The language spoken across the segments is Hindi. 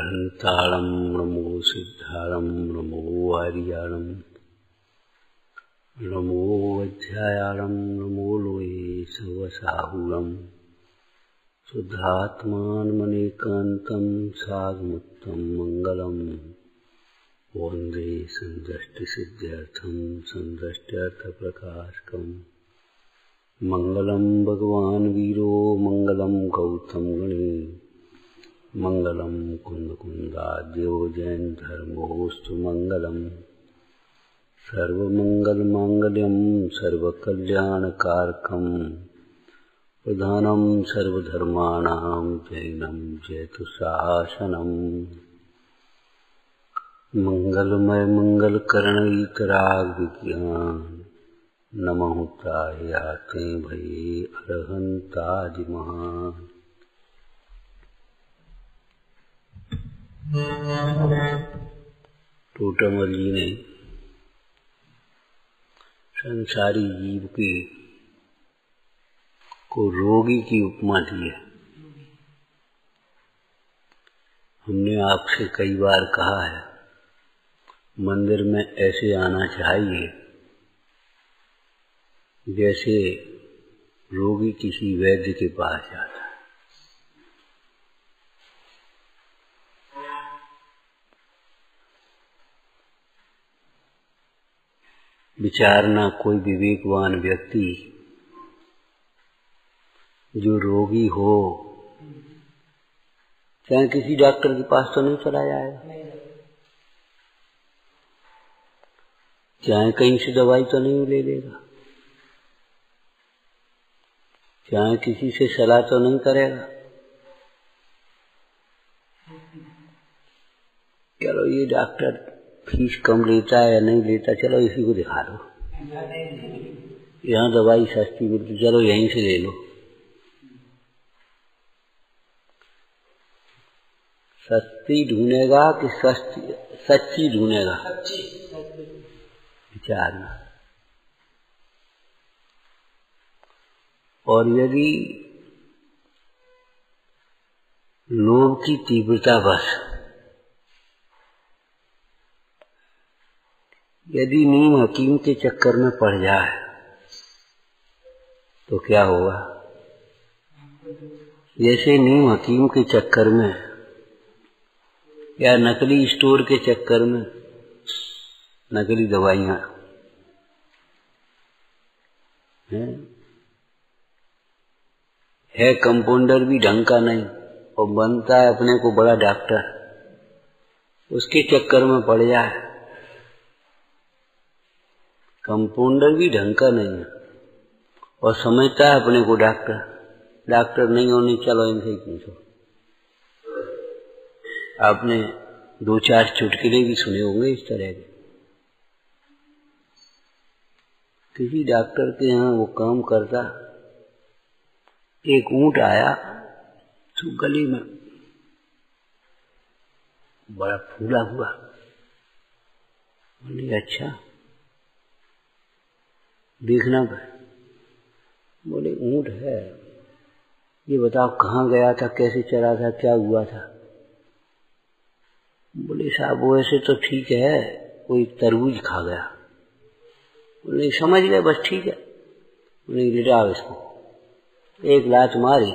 अरहन्ताणं नमो सिद्धाणं नमो आर्याणं नमो वज्रायाणं नमो लोये सर्वसाहुरं शुद्धात्मानमनेकान्तं साधुमुत्तं मंगलम् वन्दे सन्दृष्टिसिद्ध्यर्थं सन्दृष्ट्यर्थप्रकाशकम् मंगलम भगवान् वीरो मंगलम गौतम गणे मंगलम कुंदकुंदाद्यो जैन धर्मोस्तु मंगलम सर्वमंगलमांगल्यं सर्वकल्याणकारकं प्रधानं सर्वधर्माणां जैनं जयतुशासनम् मंगलमय मंगलकरणइतराग विज्ञान नमः तायाते भये अरहन्तादि महान। टोटमल जी ने संसारी जीव को रोगी की उपमा दी है। हमने आपसे कई बार कहा है मंदिर में ऐसे आना चाहिए जैसे रोगी किसी वैद्य के पास जाता है। विचारना कोई विवेकवान व्यक्ति जो रोगी हो चाहे किसी डॉक्टर के पास तो नहीं चला जाएगा, चाहे कहीं से दवाई तो नहीं ले लेगा, चाहे किसी से सलाह तो नहीं करेगा। चलो ये डॉक्टर फीस कम लेता है या नहीं लेता, चलो इसी को दिखा लो, यहाँ दवाई सस्ती मिलती, चलो यहीं से ले लो। सस्ती ढूंढेगा कि सच्ची ढूंढेगा? विचारना। और यदि लोभ की तीव्रता बस यदि नीम हकीम के चक्कर में पड़ जाए तो क्या होगा? जैसे नीम हकीम के चक्कर में या नकली स्टोर के चक्कर में नकली दवाइयां है कंपाउंडर भी ढंग का नहीं और बनता है अपने को बड़ा डॉक्टर, उसके चक्कर में पड़ जाए। कंपाउंडर भी ढंग का नहीं है और समझता है अपने को डॉक्टर, डॉक्टर नहीं होने, चलो इनसे ही पूछो। आपने दो चार चुटकुले भी सुने होंगे इस तरह के। किसी डॉक्टर के यहाँ वो काम करता, एक ऊंट आया तो गली में बड़ा फूला हुआ। बोले अच्छा देखना भाई। बोले ऊंट है, ये बताओ कहाँ गया था, कैसे चला था, क्या हुआ था? बोले साहब वो ऐसे तो ठीक है, कोई तरबूज खा गया। बोले समझ गए, बस ठीक है। बोले गिराओ इसको, एक लात मारी,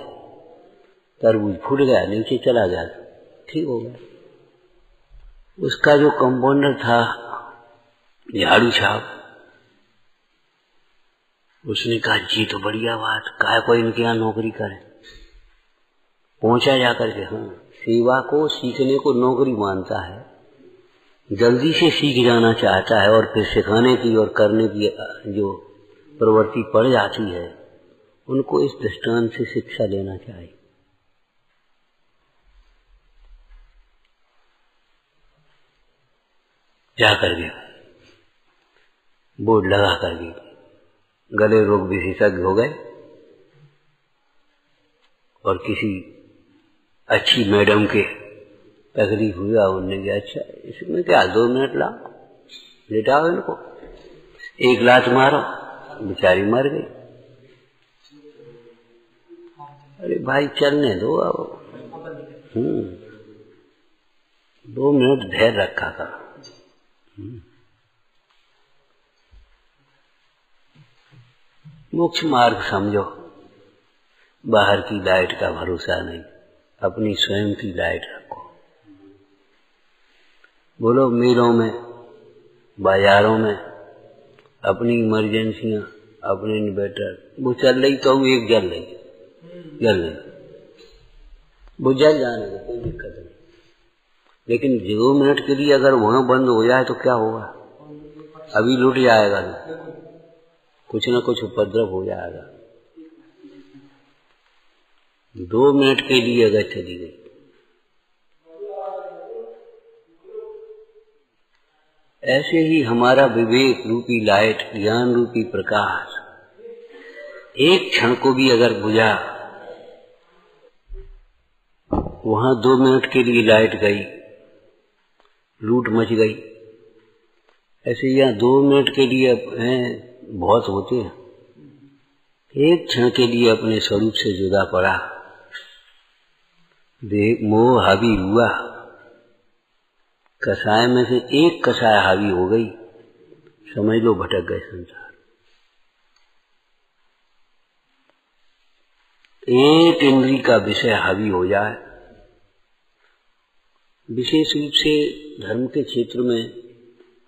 तरबूज फूट गया, नीचे चला गया, ठीक हो गया। उसका जो कंपाउंडर था झाड़ू साहब, उसने कहा जी तो बढ़िया बात, काय कोई इनके यहाँ नौकरी करे। पहुंचा जाकर के, हाँ सेवा को सीखने को नौकरी मानता है, जल्दी से सीख जाना चाहता है और फिर सिखाने की और करने की जो प्रवृत्ति पड़ जाती है, उनको इस दृष्टांत से शिक्षा लेना चाहिए। जाकर के बोर्ड लगा कर के गले रोग विशेषज्ञ हो गए और किसी अच्छी मैडम के तकलीफ हुआ, उनने कहा अच्छा इसमें क्या 2 मिनट लाओ, लेटाओ इनको, एक लात मारो, बेचारी मर गई। अरे भाई चलने दो अब। 2 मिनट धैर्य रखा करो। मोक्ष मार्ग समझो, बाहर की लाइट का भरोसा नहीं, अपनी स्वयं की लाइट रखो। बोलो मेलों में, बाजारों में अपनी इमरजेंसियां, अपने इन्वर्टर वो चल रही तो एक जल रही, वो जल जाने को कोई दिक्कत नहीं। लेकिन 2 मिनट के लिए अगर वहां बंद हो जाए तो क्या होगा? अभी लुट जाएगा, कुछ न कुछ उपद्रव हो जाएगा। 2 मिनट के लिए अगर चली गई, ऐसे ही हमारा विवेक रूपी लाइट, ज्ञान रूपी प्रकाश एक क्षण को भी अगर बुझा, वहां 2 मिनट के लिए लाइट गई, लूट मच गई। ऐसे यहाँ 2 मिनट के लिए बहुत होते हैं, एक क्षण के लिए अपने स्वरूप से जुदा पड़ा, मोह हावी हुआ, कसाय में से एक कसाय हावी हो गई, समझ लो भटक गए संसार। एक इंद्री का विषय हावी हो जाए, विशेष रूप से धर्म के क्षेत्र में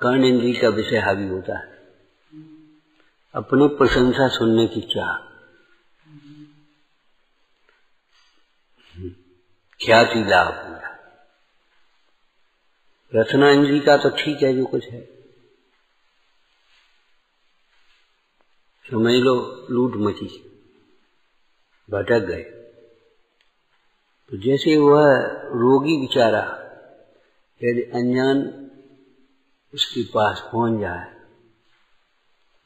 कर्ण इंद्री का विषय हावी होता है, अपनी प्रशंसा सुनने की चाह, ख्याति लाभ हुआ। रचना इंद्री का तो ठीक है जो कुछ है, समझ लो लूट मची, भटक गए। तो जैसे वह रोगी बेचारा यदि अनजान उसके पास पहुंच जाए,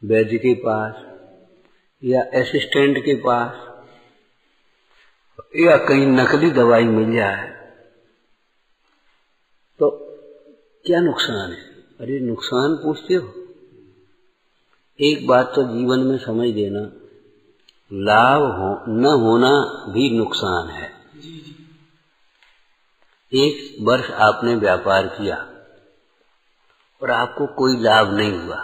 वैद्य के पास या असिस्टेंट के पास, या कहीं नकली दवाई मिल जाए तो क्या नुकसान है? अरे नुकसान पूछते हो? एक बात तो जीवन में समझ देना, लाभ न होना भी नुकसान है। एक वर्ष आपने व्यापार किया और आपको कोई लाभ नहीं हुआ,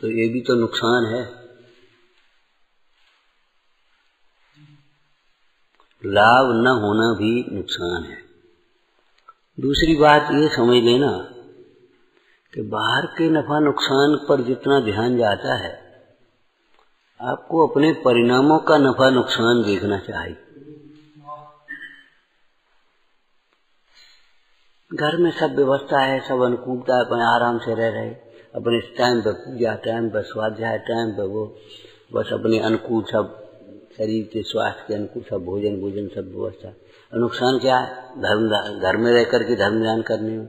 तो ये भी तो नुकसान है। लाभ न होना भी नुकसान है। दूसरी बात ये समझ लेना कि बाहर के नफा नुकसान पर जितना ध्यान जाता है, आपको अपने परिणामों का नफा नुकसान देखना चाहिए। घर में सब व्यवस्था है, सब अनुकूलता है, अपने आराम से रह रहे, अपने टाइम पर पूजा, टाइम पर स्वाध्याय, टाइम पर वो, बस अपने अनुकूल सब शरीर के स्वास्थ्य के अनुकूल सब भोजन सब व्यवस्था। नुकसान क्या है? घर में रह करके धर्म ध्यान करने में,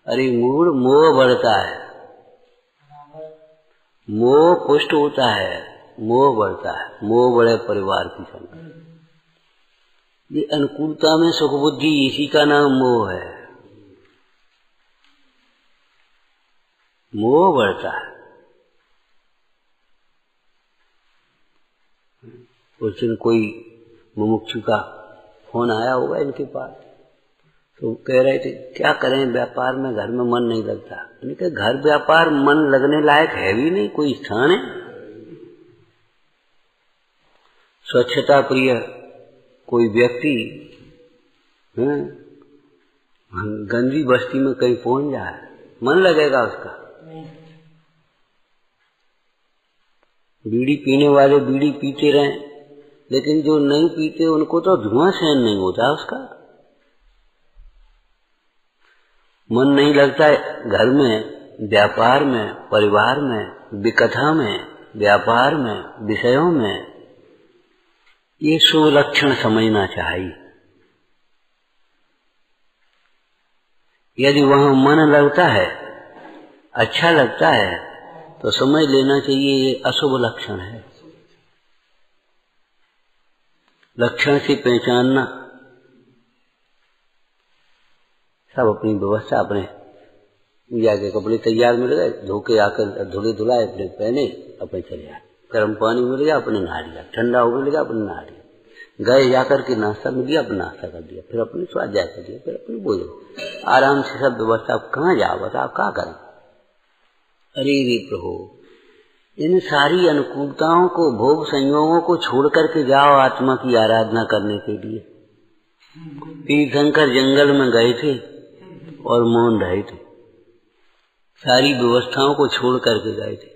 अरे मूड मोह बढ़ता है, मोह पुष्ट होता है, मोह बढ़ता है, मोह बढ़े परिवार की संख्या। ये अनुकूलता में सुख बुद्धि, इसी का नाम मोह है। मोह बढ़ता है। उस दिन कोई मुमुक्षु का फोन आया होगा इनके पास, तो कह रहे थे क्या करें, व्यापार में घर में मन नहीं लगता। मैंने कहा घर व्यापार मन लगने लायक है भी नहीं, कोई स्थान है? स्वच्छता प्रिय कोई व्यक्ति गंदी बस्ती में कहीं पहुंच जाए, मन लगेगा उसका? बीड़ी पीने वाले बीड़ी पीते रहें, लेकिन जो नहीं पीते उनको तो धुआं सहन नहीं होता उसका। मन नहीं लगता घर में, व्यापार में, परिवार में, विकथा में, व्यापार में, विषयों में। ये शुभ लक्षण समझना चाहिए। यदि वहां मन लगता है, अच्छा लगता है, तो समझ लेना चाहिए ये अशुभ लक्षण है। लक्षण से पहचानना, सब अपनी व्यवस्था, अपने पूजा के कपड़े तैयार मिल गए, धो के आकर धुले धुलाए अपने पहने, अपने चले आए। गर्म पानी मिल गया, अपने नहा लिया, ठंडा हो मिल गया, अपने नहा लिया, गए जाकर के नाश्ता मिल गया, अपने नाश्ता कर दिया, फिर अपने स्वाध्याय कर दिया, फिर अपने भोजन। आराम से सब व्यवस्था, कहाँ जाओ बताओ, क्या करें? अरे रे प्रभु, इन सारी अनुकूलताओं को, भोग संयोगों को छोड़ करके जाओ आत्मा की आराधना करने के लिए। तीर्थंकर जंगल में गए थे और मौन रहे थे, सारी व्यवस्थाओं को छोड़ करके गए थे।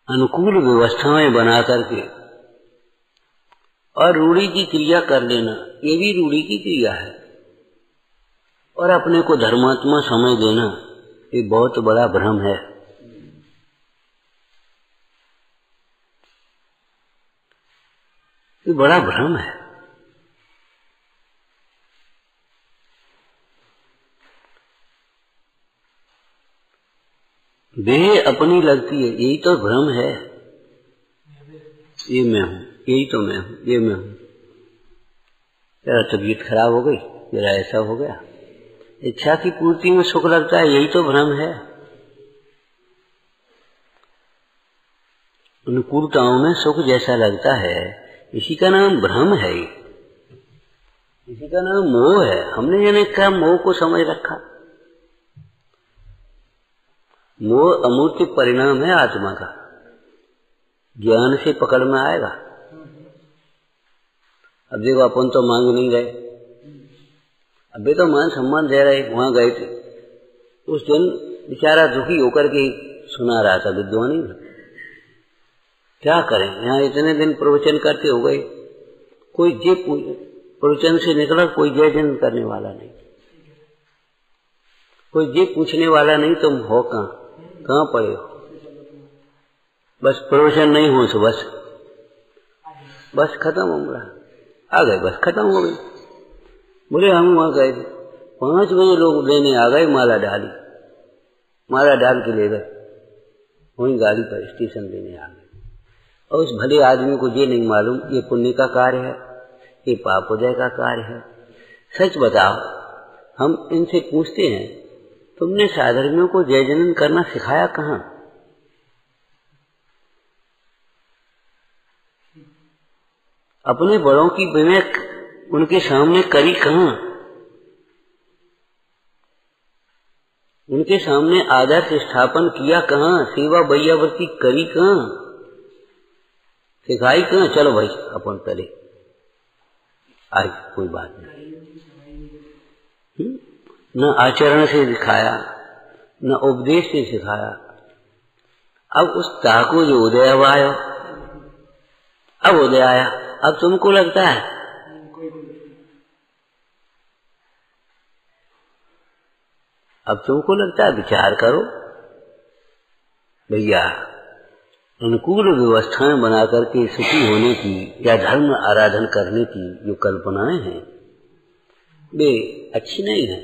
अनुकूल व्यवस्थाएं बना करके और रूढ़ी की क्रिया कर लेना, ये भी रूढ़ी की क्रिया है। और अपने को धर्मात्मा समझ लेना, ये बहुत बड़ा भ्रम है। ये बड़ा भ्रम है। देह अपनी लगती है, यही तो भ्रम है। ये मैं हूँ, यही तो मैं हूँ, ये मैं हूँ। तेरा तबीयत खराब हो गई, तेरा ऐसा हो गया, इच्छा की पूर्ति में सुख लगता है, यही तो भ्रम है। अनुकूलताओं में सुख जैसा लगता है, इसी का नाम भ्रम है, इसी का नाम मोह है। हमने यानी क्या मोह को समझ रखा। मोह अमूर्त परिणाम है आत्मा का, ज्ञान से पकड़ में आएगा। अब देखो, अपन तो मांग नहीं गए, अबे तो मान सम्मान दे रहे, वहां गए थे। उस दिन बेचारा दुखी होकर के सुना रहा था, विद्वानी था। क्या करें, यहाँ इतने दिन प्रवचन करते हो गए, कोई जे प्रवचन से निकला, कोई जय जन करने वाला नहीं, कोई जे पूछने वाला नहीं, तुम हो कहाँ पड़े हो? बस प्रवचन नहीं हो तो बस खत्म हो गया, आ गए, बस खत्म हो गई। बोले हम वहां गए थे, 5 बजे लोग लेने आ गए, माला डाल के ले गए, वहीं गाड़ी पर स्टेशन लेने आ गए। और उस भले आदमी को ये नहीं मालूम ये पुण्य का कार्य है, ये पापोदय का कार्य है। सच बताओ, हम इनसे पूछते हैं, तुमने साधर्मियों को जय जनन करना सिखाया कहाँ? अपने बड़ों की विवेक उनके सामने करी कहाँ? उनके सामने आदर्श स्थापन किया कहाँ? सेवा बैयावर्ती करी कहाँ? सिखाई कहाँ? चलो भाई अपन करे, आज कोई बात नहीं। न आचरण से सिखाया, न उपदेश से सिखाया। अब उस ताको जो उदय आया, अब उदय आया, अब तुमको लगता है, अब तुमको लगता है, विचार करो भैया। अनुकूल व्यवस्थाएं बना करके सुखी होने की या धर्म आराधन करने की जो कल्पनाएं हैं, वे अच्छी नहीं है।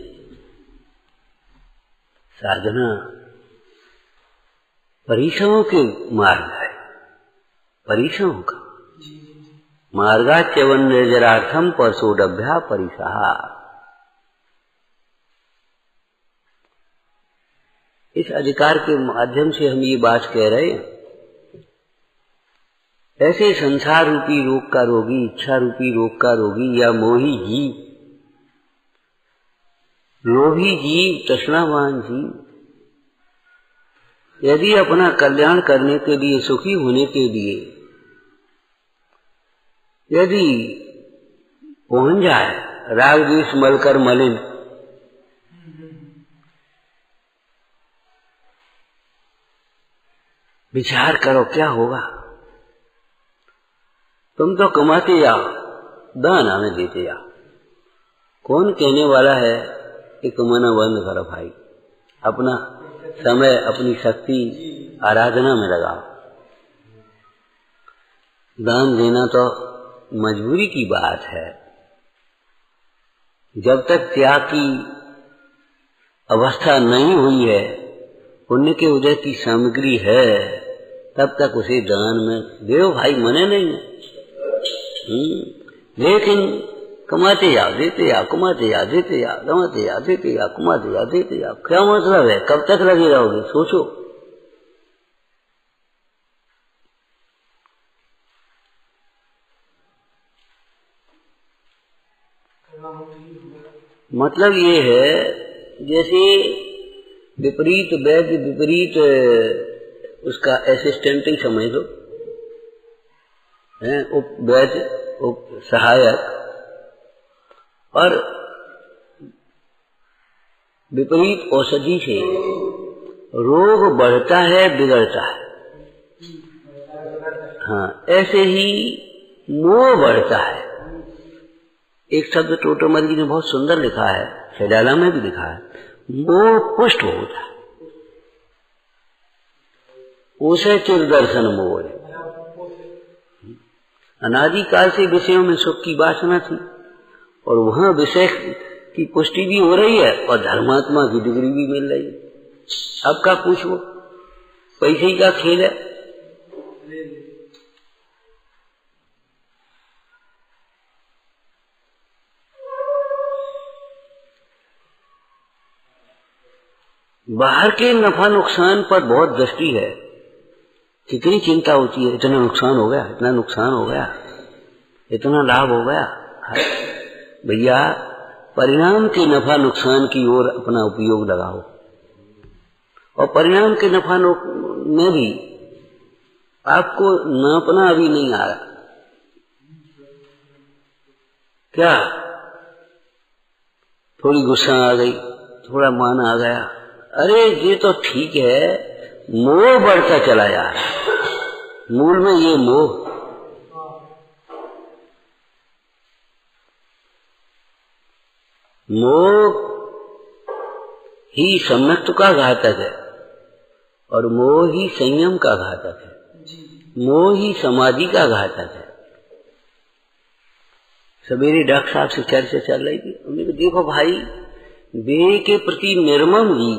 साधना परिश्रमों के मार्ग है, परिश्रमों का मार्गाच्यवन निर्जरार्थम परसोडभ्या परिसहा। इस अधिकार के माध्यम से हम ये बात कह रहे हैं। ऐसे संसार रूपी रोग का रोगी, इच्छा रूपी रोग का रोगी या मोही जीव, लोभी जीव, तृष्णावान जीव, यदि अपना कल्याण करने के लिए, सुखी होने के लिए यदि पहुंच जाए, राग द्वेष मलकर मलिन, विचार करो क्या होगा। तुम तो कमाते जाओ, दान हमें देते जाओ। कौन कहने वाला है कि कमाना बंद करो भाई, अपना समय, अपनी शक्ति आराधना में लगाओ। दान देना तो मजबूरी की बात है। जब तक त्याग की अवस्था नहीं हुई है, पुण्य के उदय की सामग्री है, तब तक उसे दान में देव भाई, मने नहीं है। लेकिन कमाते जाओ, देते जाओ, कमाते जाओ, देते जाओ, कमाते जाओ, देते जाओ, कमाते जाओ, देते जाओ, क्या मतलब है? कब तक लगे रहोगे? सोचो। मतलब ये है जैसे विपरीत वैद्य विपरीत उसका असिस्टेंट ही समझ लो, उप वैद्य उप सहायक, और विपरीत औषधि से रोग बढ़ता है बिगड़ता है। हाँ, ऐसे ही मोह बढ़ता है। एक शब्द टोटोमल जी ने बहुत सुंदर लिखा है, शैलाला में भी लिखा है, मोह पुष्ट होता है उसे चिर दर्शन मोह। अनादिकाल से विषयों में सुख की वासना थी और वहां विषय की पुष्टि भी हो रही है और धर्मात्मा की डिग्री भी मिल रही है। अब का पूछो, पैसे ही का खेल है। बाहर के नफा नुकसान पर बहुत दृष्टि है, कितनी चिंता होती है, इतना नुकसान हो गया, इतना नुकसान हो गया, इतना लाभ हो गया। भैया परिणाम के नफा नुकसान की ओर अपना उपयोग लगाओ, और परिणाम के नफा में भी आपको नापना अभी नहीं आ रहा। क्या थोड़ी गुस्सा आ गई, थोड़ा मान आ गया, अरे ये तो ठीक है, मोह बढ़ता चला जा रहा है। मूल में ये मोह, मोह ही सम्यक्त्व का घातक है और मोह ही संयम का घातक है, मोह ही समाधि का घातक है। सवेरे डॉक्टर साहब से चर्चा चल रही थी, उन्होंने कहा देखो भाई, देह के प्रति निर्मम ही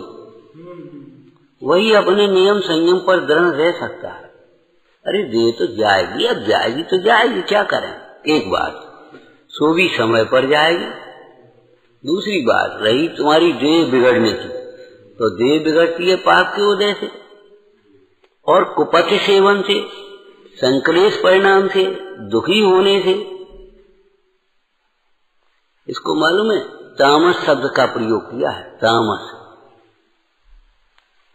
वही अपने नियम संयम पर दृढ़ रह सकता है। अरे देह तो जाएगी, अब जाएगी तो जाएगी, क्या करें। एक बात, सो भी समय पर जाएगी। दूसरी बात रही तुम्हारी देह बिगड़ने की, तो देह बिगड़ती है पाप की वजह से और कुपथ सेवन से, संक्लेश परिणाम से, दुखी होने से। इसको मालूम है, तामस शब्द का प्रयोग किया है। तामस,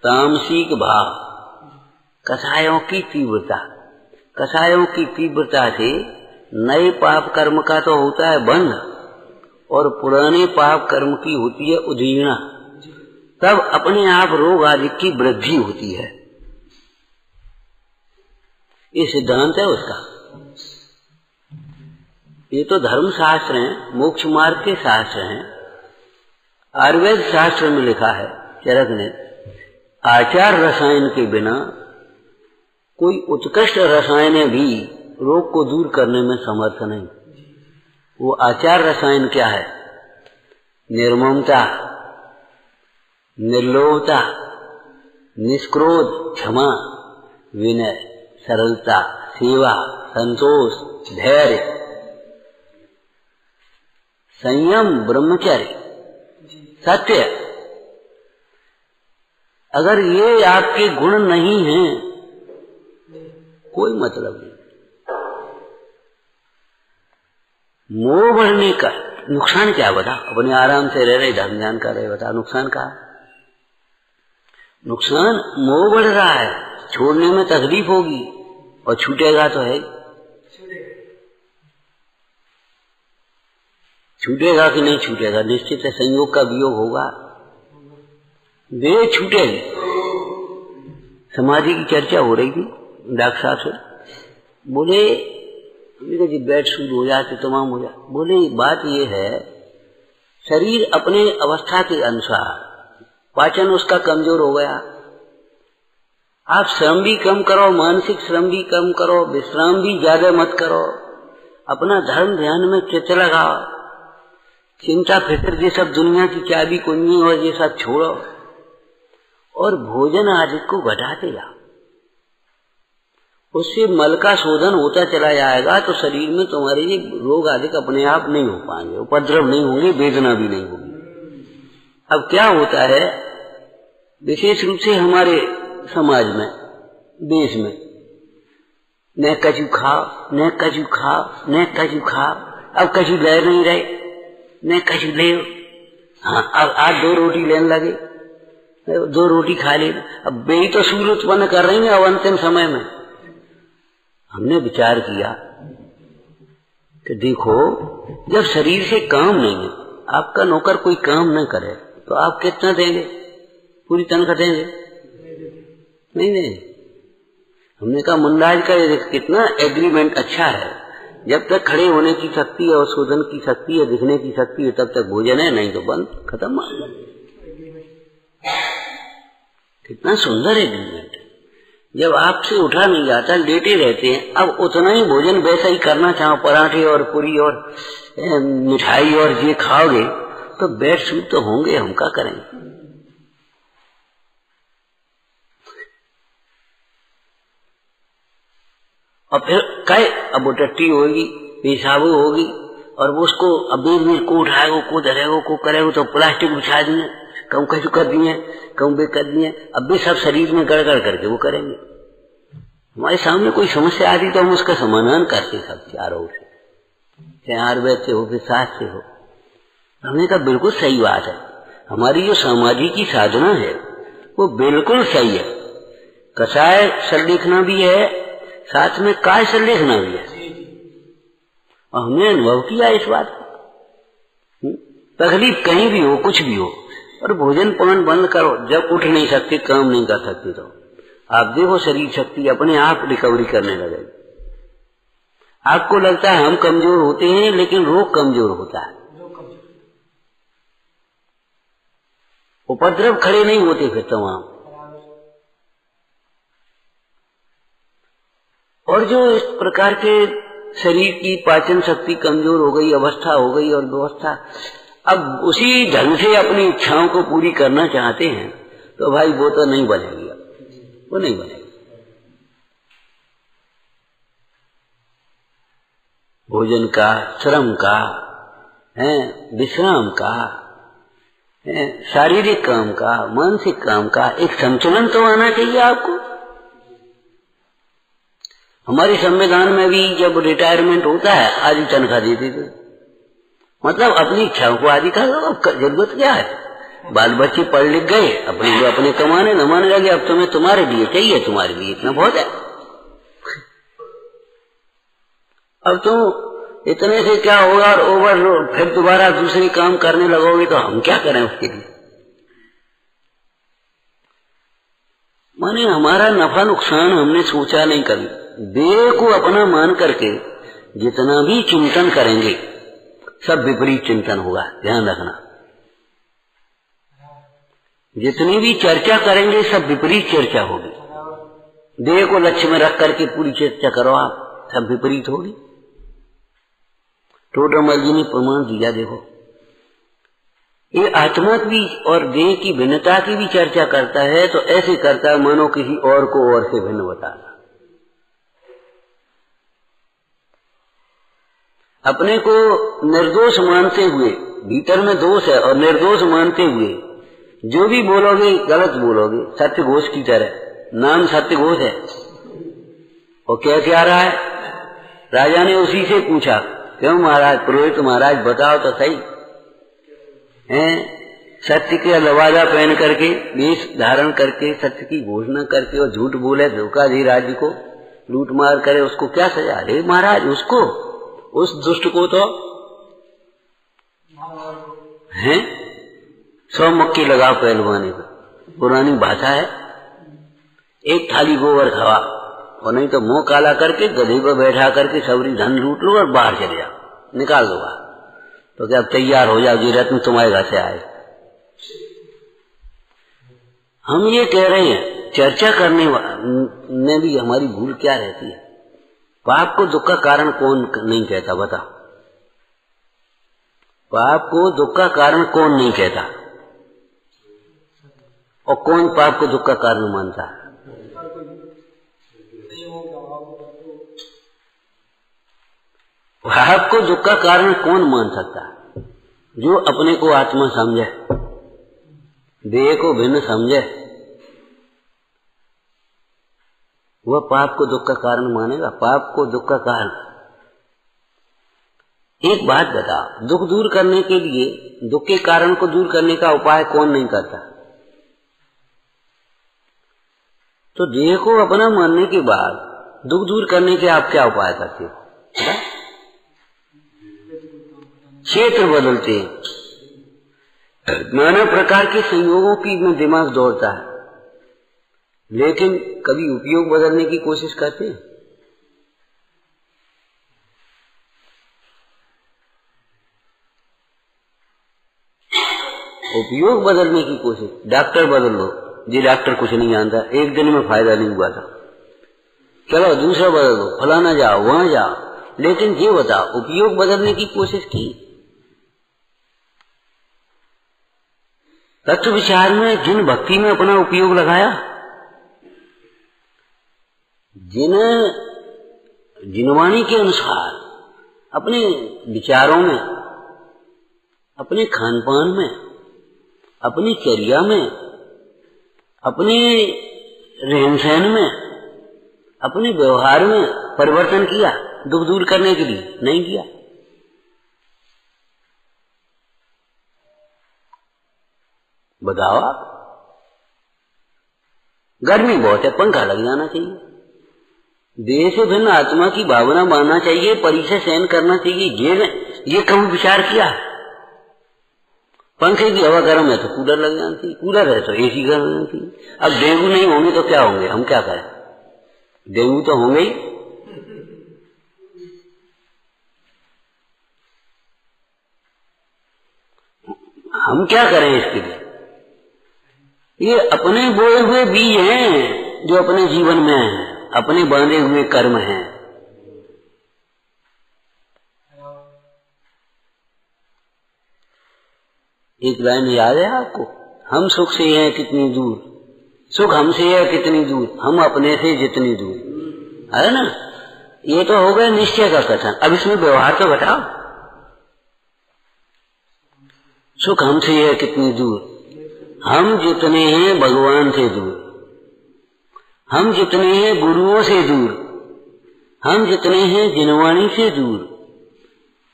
तामसिक भाव, कसायों की तीव्रता। कसायों की तीव्रता से नए पाप कर्म का तो होता है बंध और पुराने पाप कर्म की होती है उदीर्णा। तब अपने आप रोग आदि की वृद्धि होती है। ये सिद्धांत है उसका। ये तो धर्म शास्त्र हैं, मोक्ष मार्ग के शास्त्र हैं। आयुर्वेद शास्त्र में लिखा है चरक ने, आचार रसायन के बिना कोई उत्कृष्ट रसायन भी रोग को दूर करने में समर्थ नहीं। वो आचार रसायन क्या है? निर्ममता, निर्लोभता, निष्क्रोध, क्षमा, विनय, सरलता, सेवा, संतोष, धैर्य, संयम, ब्रह्मचर्य, सत्य। अगर ये आपके गुण नहीं हैं, कोई मतलब नहीं। मोह बढ़ने का नुकसान क्या बता? अपने आराम से रह रहे, धर्म ज्ञान कर रहे, बता नुकसान का? नुकसान मोह बढ़ रहा है, छोड़ने में तकलीफ होगी और छूटेगा तो है। छूटेगा कि नहीं छूटेगा? निश्चित है, संयोग का वियोग होगा, देह छूटेगी। समाधि की चर्चा हो रही थी डॉक्टर साहब से, बोले जी बेड सूद हो जाते, तमाम हो जाते। बोले बात ये है, शरीर अपने अवस्था के अनुसार, पाचन उसका कमजोर हो गया, आप श्रम भी कम करो, मानसिक श्रम भी कम करो, विश्राम भी ज्यादा मत करो, अपना धर्म ध्यान में चित्त लगाओ, चिंता फिक्र ये सब दुनिया की चाबी कुंजी और ये सब छोड़ो और भोजन आदि को घटाते जाओ। उससे मल का शोधन होता चला जाएगा तो शरीर में तुम्हारे ये रोग आदि अपने आप नहीं हो पाएंगे, उपद्रव नहीं होंगे, वेदना भी नहीं होगी। अब क्या होता है, विशेष रूप से हमारे समाज में, देश में, न कछु खाओ, न कछु खाओ, न कछु खाओ। अब कछु ले नहीं रहे, न कछु ले, हाँ, अब आज 2 रोटी लेने लगे, 2 रोटी खा ली, अब वे ही तो सूर्य उत्पन्न कर रही है। अब अंतिम समय में हमने विचार किया कि देखो, जब शरीर से काम नहीं है, आपका नौकर कोई काम न करे तो आप कितना देंगे? पूरी तनख्वाह देंगे? नहीं नहीं। हमने कहा मुन्नाज का कितना एग्रीमेंट अच्छा है, जब तक खड़े होने की शक्ति है और शोधन की शक्ति है, दिखने की शक्ति है, तब तक भोजन है, नहीं तो बंद, खत्म। कितना सुंदर एग्रीमेंट। जब आपसे उठा नहीं जाता, लेटे रहते हैं, अब उतना ही भोजन वैसा ही करना चाहो, पराठे और पूरी और मिठाई और ये खाओगे तो बेड सूट तो होंगे, हम क्या करेंगे? और फिर कहे अब वो टट्टी होगी, पेशाबू होगी, और वो उसको अब को उठाएगा, को धरेगा, को करेगा, तो प्लास्टिक बिछा दिए, कहूँ कैसे कर दिए, कहूँ बे कर दिए, अब भी सब शरीर में गड़गड़ करके वो करेंगे। हमारे सामने कोई समस्या आती तो हम उसका समाधान करते सब चारों से, चाहे आयुर्वेद से हो फिर शास्त्र से हो। हमने कहा बिल्कुल सही बात है, हमारी जो सामाजिक की साधना है वो बिल्कुल सही है। कषाय संलेखना भी है, साथ में काय संलेखना भी है, और हमने अनुभव किया इस बात को। तकलीफ कहीं भी हो, कुछ भी हो, और भोजन पान बंद करो। जब उठ नहीं सकते, काम नहीं कर सकते, तो आप देखो शरीर शक्ति अपने आप रिकवरी करने लगेगी। आपको लगता है हम कमजोर होते हैं, लेकिन रोग कमजोर होता है। उपद्रव खड़े नहीं होते फिर तमाम। और जो इस प्रकार के शरीर की पाचन शक्ति कमजोर हो गई, अवस्था हो गई और व्यवस्था, अब उसी ढंग से अपनी इच्छाओं को पूरी करना चाहते हैं, तो भाई वो तो नहीं बनेगी, वो नहीं बनेगी। भोजन का, श्रम का, विश्राम का, शारीरिक काम का, मानसिक काम का एक संतुलन तो आना चाहिए आपको। हमारे संविधान में भी जब रिटायरमेंट होता है आधी तनख्वाह दे देते, मतलब अपनी इच्छाओं को आदि कर लो। अब जरूरत क्या है? बाल बच्चे पढ़ लिख गए, अपने कमाने नमाने लगे, अब तुम्हें तुम्हारे लिए चाहिए, तुम्हारे लिए इतना बहुत है। अब तुम इतने से क्या होगा, और ओवर फिर दोबारा दूसरे काम करने लगोगे तो हम क्या करें उसके लिए? माने हमारा नफा नुकसान हमने सोचा नहीं कभी। देह को अपना मान करके जितना भी चिंतन करेंगे सब विपरीत चिंतन होगा, ध्यान रखना। जितनी भी चर्चा करेंगे सब विपरीत चर्चा होगी। देह को लक्ष्य में रख करके पूरी चर्चा करो आप, सब विपरीत होगी। टोडरमल जी ने प्रमाण दिया, देखो ये आत्मा की और देह की भिन्नता की भी चर्चा करता है, तो ऐसे करता है मानो किसी और को और से भिन्न बताना। अपने को निर्दोष मानते हुए, भीतर में दोष है, और निर्दोष मानते हुए जो भी बोलोगे गलत बोलोगे, सत्य घोष की तरह। नाम सत्य घोष है। और कैसे आ रहा है? राजा ने उसी से पूछा, क्यों महाराज, पुरोहित महाराज बताओ तो सही हैं? सत्य के लवाजा पहन करके, वेश धारण करके, सत्य की घोषणा करके और झूठ बोले, धोखा दे राज्य को, लूट मार करे, उसको क्या सजा? अरे महाराज, उसको, उस दुष्ट को तो हैं 100 मक्की लगाओ पहलवानी पर। पुरानी भाषा है, एक थाली गोबर खवा, और नहीं तो मुंह काला करके गधे पर बैठा करके सबरी धन लूट लो और बाहर चले जाओ, निकाल दो बाहर। तो क्या तैयार हो जाओ, जी रत्न तुम्हारे घर से आए। हम ये कह रहे हैं, चर्चा करने में भी हमारी भूल क्या रहती है? पाप को दुख का कारण कौन नहीं कहता, बता? पाप को दुख का कारण कौन नहीं कहता? और कौन पाप को दुख का कारण मानता है? पाप को दुख का कारण कौन मान सकता है? जो अपने को आत्मा समझे, देह को भिन्न समझे, वह पाप को दुख का कारण मानेगा। पाप को दुख का कारण एक बात बता, दुख दूर करने के लिए, दुख के कारण को दूर करने का उपाय कौन नहीं करता? तो देह को अपना मानने के बाद दुख दूर करने के आप क्या उपाय करते हो? क्षेत्र बदलते हैं, नाना प्रकार के संयोगों की में दिमाग दौड़ता है, लेकिन कभी उपयोग बदलने की कोशिश करते हैं? उपयोग बदलने की कोशिश, डॉक्टर बदल लो जी, डॉक्टर कुछ नहीं जानता, एक दिन में फायदा नहीं हुआ था, चलो दूसरा बदल दो, फलाना जाओ वहां जाओ, लेकिन ये बताओ उपयोग बदलने की कोशिश की? तत्व विचार में जिन भक्ति में अपना उपयोग लगाया, जिनवाणी के अनुसार अपने विचारों में, अपने खान पान में, अपनी चर्या में, अपने रहन सहन में, अपने व्यवहार में परिवर्तन किया दुख दूर करने के लिए? नहीं किया। बताओ आप, गर्मी बहुत है, पंखा लग जाना चाहिए, देह से भिन्न आत्मा की भावना मानना चाहिए, परिचय सहन करना चाहिए, ये कभी विचार किया? पंखे की हवा गर्म है तो कूलर लग जाना चाहिए, कूलर है तो एसी गर्म होना चाहिए। अब डेंगू नहीं होंगे तो क्या होंगे? हम क्या करें? डेंगू तो होंगे ही। हम क्या करें इसके लिए? ये अपने बोए हुए बीज हैं जो अपने जीवन में हैं, अपने बांधे हुए कर्म हैं। एक लाइन याद है आपको? हम सुख से हैं कितनी दूर, सुख हमसे है कितनी दूर, हम अपने से जितनी दूर, है ना? ये तो हो गया निश्चय का कथन। अब इसमें व्यवहार तो बताओ। सुख हमसे है कितनी दूर, हम जितने हैं भगवान से दूर, हम जितने हैं गुरुओं से दूर, हम जितने हैं जिनवाणी से दूर,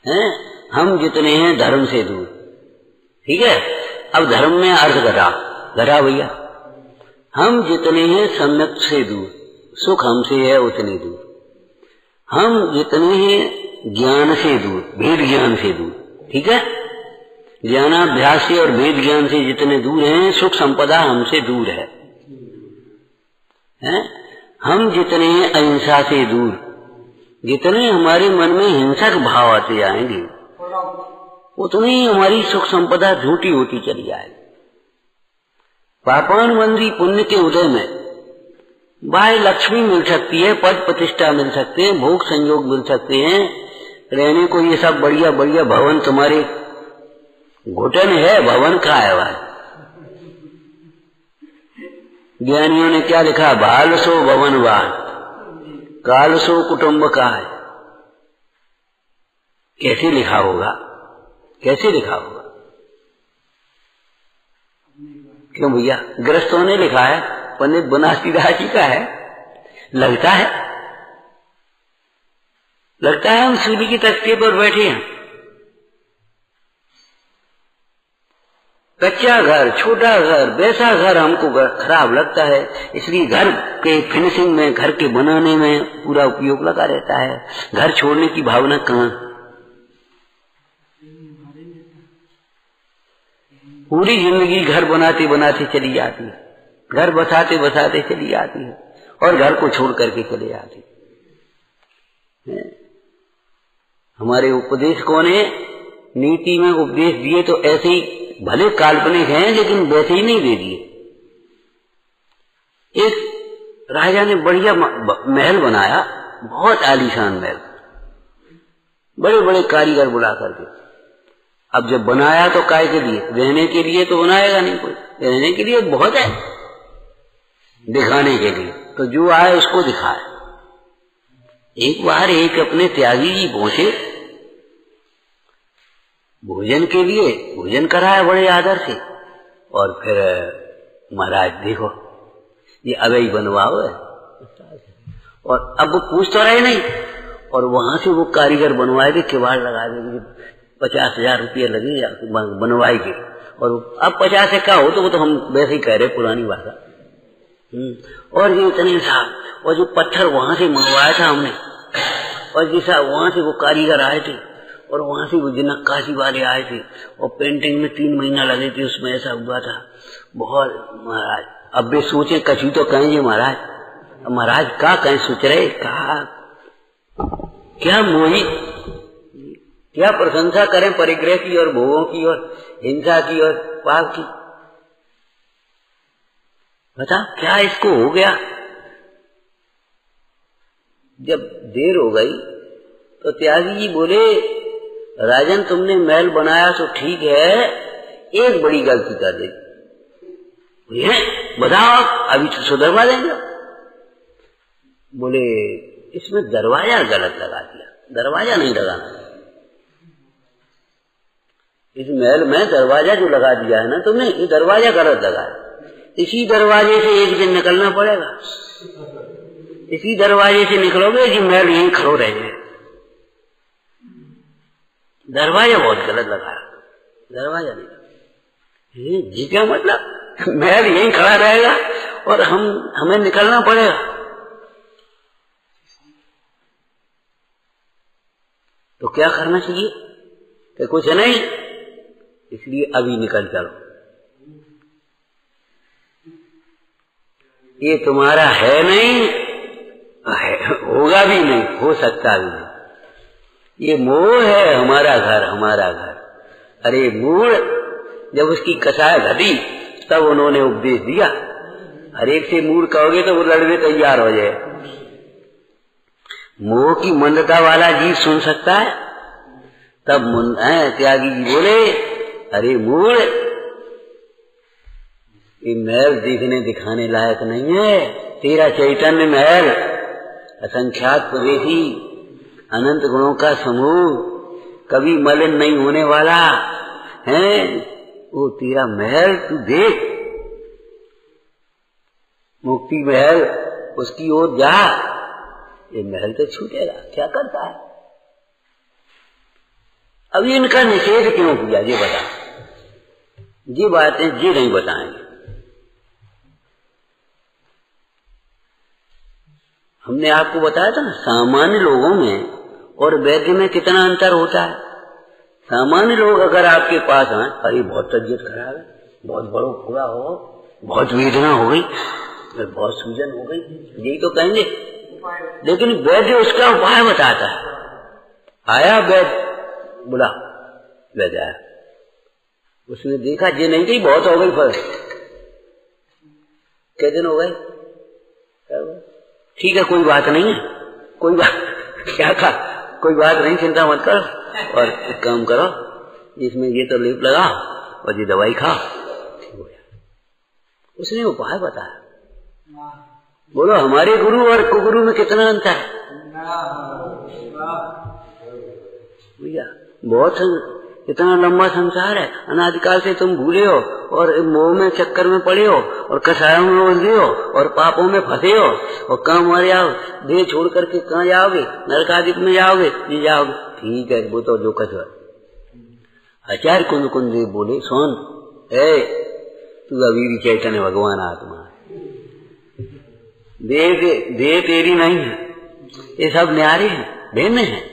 हैं हम जितने हैं धर्म से दूर। ठीक है? अब धर्म में अर्थ घटा भैया, हम जितने हैं सम्यक से दूर, सुख हमसे है उतनी दूर, हम जितने हैं ज्ञान से दूर, भेद ज्ञान से दूर। ठीक है? ज्ञानाभ्यास से और भेद ज्ञान से जितने दूर हैं, सुख संपदा हमसे दूर है। हम जितने हैं अहिंसा से दूर, जितने हमारे मन में हिंसक भाव आते जाएंगे उतनी ही हमारी सुख संपदा झूठी होती चली जाएगी। पापानुबंधी पुण्य के उदय में बाह्य लक्ष्मी मिल सकती है, पद प्रतिष्ठा मिल सकते हैं, भोग संयोग मिल सकते हैं, रहने को ये सब बढ़िया बढ़िया भवन तुम्हारे घुटन है, भवन का है भाई। ज्ञानियों ने क्या लिखा? बाल सो भवनवान, काल सो कुटुंब का है। कैसे लिखा होगा? कैसे लिखा होगा? क्यों भैया? गृहस्थों ने लिखा है, पंडित बनारसीदास जी का है। लगता है हम सूली की तख्ते पर बैठे हैं। कच्चा घर, छोटा घर, वैसा घर हमको खराब लगता है, इसलिए घर के फिनिशिंग में, घर के बनाने में पूरा उपयोग लगा रहता है। घर छोड़ने की भावना कहाँ? पूरी जिंदगी घर बनाते बनाते चली जाती है, घर बसाते बसाते चली जाती है, और घर को छोड़ करके चले जाती है। हमारे उपदेशकों ने नीति में उपदेश दिए तो ऐसे ही, भले काल्पनिक हैं लेकिन वैसे ही नहीं दे दिए। एक राजा ने बढ़िया महल बनाया, बहुत आलीशान महल, बड़े बड़े कारीगर बुला करके। अब जब बनाया तो काय के लिए? रहने के लिए तो बनाएगा नहीं कोई, रहने के लिए बहुत है, दिखाने के लिए तो जो आए उसको दिखाए। एक बार एक अपने त्यागी जी पहुंचे भोजन के लिए, भोजन कराया बड़े आदर से, और फिर महाराज देखो ये अवैध बनवाओ है, और अब वो पूछ तो रहे नहीं, और वहां से वो कारीगर बनवाए थे, किवाड़ लगा देंगे, 50,000 रुपये लगे बनवाई के। और अब 50 से क्या हो तो वो तो हम वैसे ही कह रहे पुरानी भाषा। और ये इतने साहब, और जो पत्थर वहां से मंगवाया था हमने, और जैसा वहां से वो कारीगर आए थे, और वहां से वो जो नक्काशी वाले आए थे, और पेंटिंग में 3 महीना लगे थे, उसमें ऐसा हुआ था बहुत महाराज। अब वे सोचे कछु तो कहेंगे महाराज, महाराज का कहें सोच रहे, कहा क्या मोही, क्या प्रशंसा करें परिग्रह की और भोगों की और हिंसा की और पाप की। बता क्या इसको हो गया। जब देर हो गई तो त्यागी जी बोले, राजन तुमने महल बनाया तो ठीक है, एक बड़ी गलती कर दी। बताओ अभी तो सुधरवा देंगे। बोले इसमें दरवाजा गलत लगा दिया, दरवाजा नहीं लगाना। इस महल में दरवाजा जो लगा दिया है ना तुमने, ये दरवाजा गलत लगा है। इसी दरवाजे से एक दिन निकलना पड़ेगा, इसी दरवाजे से निकलोगे कि महल यहीं खड़ो रहेंगे। दरवाजा बहुत गलत लगा, दरवाजा नहीं। जी क्या मतलब, महल यहीं खड़ा रहेगा और हमें निकलना पड़ेगा। तो क्या करना चाहिए कि कुछ नहीं, इसलिए अभी निकल चलो। ये तुम्हारा है नहीं, होगा भी नहीं, हो सकता भी नहीं। ये मोह है, हमारा घर हमारा घर। अरे मूढ़, जब उसकी कसाय घटी तब उन्होंने उपदेश दिया। हर एक से मूढ़ कहोगे तो वो लड़ने तैयार हो जाए। मोह की मंदता वाला जीव सुन सकता है। तब त्यागी जी बोले, अरे मूढ़, ये महल देखने दिखाने लायक नहीं है। तेरा चैतन्य महल असंख्यात प्रवेशी, अनंत गुणों का समूह, कभी मलिन नहीं होने वाला है। वो तेरा महल तू देख, मुक्ति महल, उसकी ओर जा। ये महल तो छूटेगा, क्या करता है। अभी इनका निषेध क्यों किया ये बता, ये बातें ये नहीं बताएंगे। हमने आपको बताया था ना, सामान्य लोगों में और वैद्य में कितना अंतर होता है। सामान्य लोग अगर आपके पास आए, अरे बहुत तबीयत खराब है, बहुत बड़ो पूरा हो, बहुत वेदना हो गई, बहुत सूजन हो गई, यही तो कहेंगे। लेकिन वैद्य उसका उपाय बताता है। आया वैद्य, बुला, वैद्य आया, उसने देखा ये नहीं थी, बहुत हो गई फर्क, कितने दिन हो गए, ठीक है कोई बात नहीं है, कोई बात क्या कहा, कोई बात नहीं, चिंता मत करो, और एक काम करो, इसमें ये तो लेप लगाओ और ये दवाई खाओ, ठीक हो गया। उसने उपाय बताया। बोलो हमारे गुरु और कुगुरु में कितना अंतर है भैया। बहुत इतना लंबा संसार है, अनादिकाल से तुम भूले हो और मोह में चक्कर में पड़े हो और कसायों में उलझे हो और पापों में फंसे हो और कहाँ मर जाओ, देह छोड़ करके कहाँ जाओगे, नरकादिक में जाओगे, ये जाओगे, ठीक है वो तो जो कछ। आचार्य कुंद कुंद देव बोले, सुन तू अभी भी चैतन्य भगवान आत्मा है, देह तेरी नहीं है, ये सब न्यारे हैं, भिन्न है।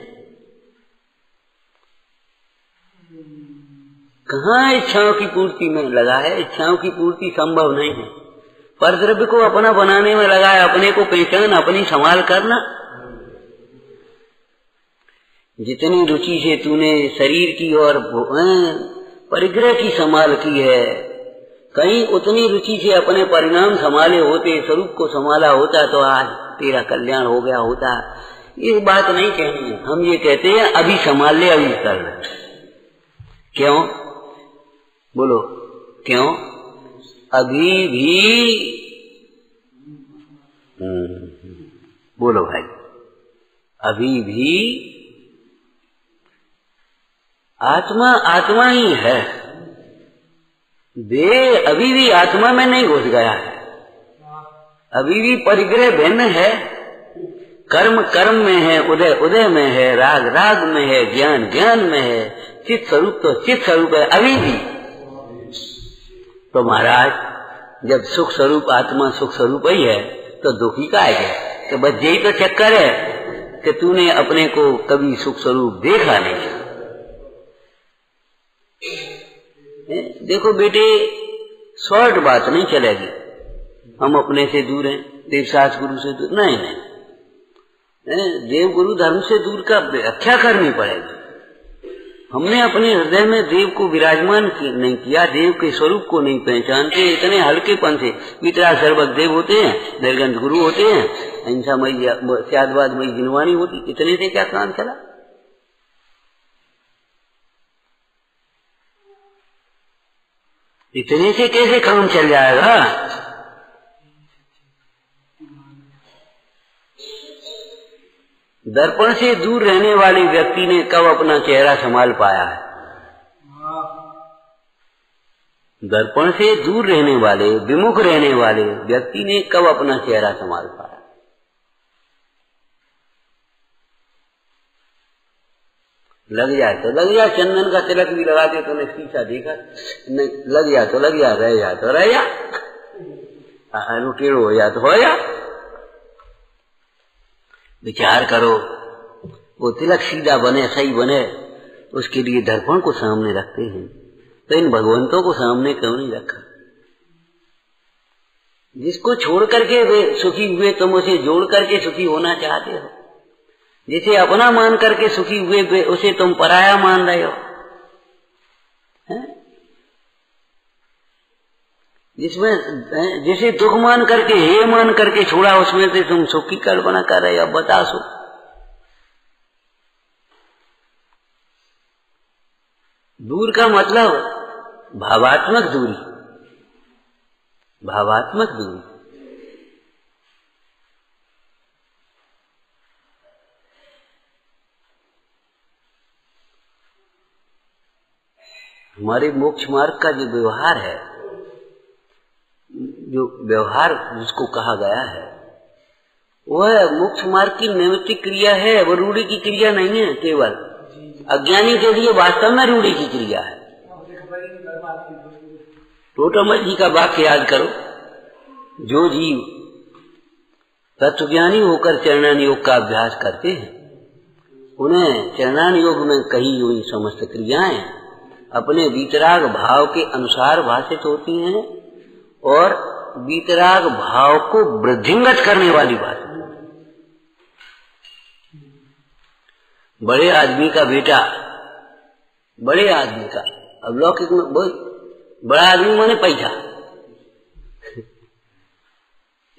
कहाँ इच्छाओं की पूर्ति में लगा है, इच्छाओं की पूर्ति संभव नहीं है। पर द्रव्य को अपना बनाने में लगा है, अपने को पहचान, अपनी संभाल करना। जितनी रुचि से तूने शरीर की और परिग्रह की संभाल की है, कहीं उतनी रुचि से अपने परिणाम संभाले होते, स्वरूप को संभाला होता तो आज तेरा कल्याण हो गया होता। ये बात नहीं कहनी है, हम ये कहते हैं अभी संभाल ले, अभी कर ले। क्यों बोलो, क्यों? अभी भी बोलो भाई, अभी भी आत्मा आत्मा ही है, देह अभी भी आत्मा में नहीं घुस गया है, अभी भी परिग्रह भिन्न है। कर्म कर्म में है, उदय उदय में है, राग राग में है, ज्ञान ज्ञान में है, चित्त स्वरूप तो चित्त स्वरूप है अभी भी। तो महाराज जब सुख स्वरूप आत्मा सुख स्वरूप ही है तो दुखी का है? तो बस यही तो चक्कर है कि तूने अपने को कभी सुख स्वरूप देखा नहीं। देखो बेटे, शॉर्ट बात नहीं चलेगी, हम अपने से दूर हैं, देवशास गुरु से दूर नहीं, देव गुरु धर्म से दूर का व्याख्या करनी पड़ेगी। हमने अपने हृदय में देव को विराजमान नहीं किया, देव के स्वरूप को नहीं पहचानते, इतने हल्केपन से वितरा सर्वक देव होते हैं, निर्गंध गुरु होते हैं, अहिंसामयी त्यागवादमयी जिनवानी होती, इतने से क्या काम चला? इतने से कैसे काम चल जाएगा? दर्पण से दूर रहने वाले व्यक्ति ने कब अपना चेहरा संभाल पाया है? दर्पण से दूर रहने वाले, विमुख रहने वाले व्यक्ति ने कब अपना चेहरा संभाल पाया? लग जाए तो लग जाए, चंदन का तिलक भी लगा दे तो ने शीशा देखा, नहीं लग जाए तो लग जाए, रह जाए तो रह जा, टेढ़ो हो जाए तो हो जा। विचार करो, वो तिलक सीधा बने, सही बने, उसके लिए दर्पण को सामने रखते हैं, तो इन भगवंतों को सामने क्यों नहीं रखा? जिसको छोड़ करके वे सुखी हुए, तुम उसे जोड़ करके सुखी होना चाहते हो। जिसे अपना मान करके सुखी हुए उसे तुम पराया मान रहे हो। जिसमें जिसे दुख मान करके हे मान करके छोड़ा, उसमें से तुम सुख की कल्पना कर रहे हो। अब बता सो, दूर का मतलब भावात्मक दूरी, भावात्मक दूरी। हमारे मोक्ष मार्ग का जो व्यवहार है, जो व्यवहार जिसको कहा गया है, वह मोक्ष मार्ग की नैमित्तिक क्रिया है, वो रूढ़ी की क्रिया नहीं है। केवल अज्ञानी के लिए वास्तव में रूढ़ी की क्रिया है। टोटमल जी का वाक्य याद करो, जो जीव तत्वज्ञानी होकर चरणान योग का अभ्यास करते हैं, उन्हें चरणान योग में कही हुई समस्त क्रियाएं अपने वीतराग भाव के अनुसार भाषित होती हैं और वीतराग भाव को वृद्धिंगत करने वाली बात है। बड़े आदमी का बेटा, बड़े आदमी का, अब लौकिक में बड़ा आदमी माने पैसा,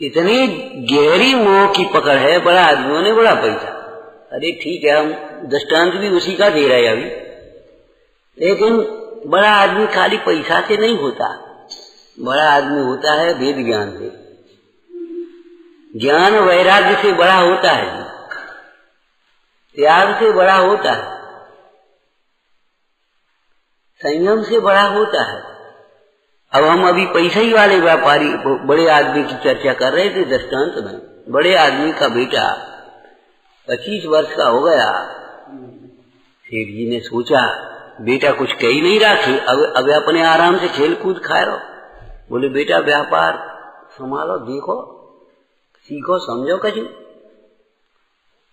इतनी गहरी मोह की पकड़ है, बड़ा आदमी माने बड़ा पैसा। अरे ठीक है, हम दृष्टांत भी उसी का दे रहे हैं अभी, लेकिन बड़ा आदमी खाली पैसा से नहीं होता, बड़ा आदमी होता है वेद ज्ञान से, ज्ञान वैराग्य से बड़ा होता है, त्याग से बड़ा होता है, संयम से बड़ा होता है। अब हम अभी पैसे ही वाले व्यापारी बड़े आदमी की चर्चा कर रहे थे दृष्टांत में। बड़े आदमी का बेटा 25 वर्ष का हो गया, सेठ जी ने सोचा बेटा कुछ कह ही नहीं रहा, अब अपने आराम से खेल कूद खाए रहो। बोले बेटा व्यापार संभालो, देखो सीखो समझो कछु।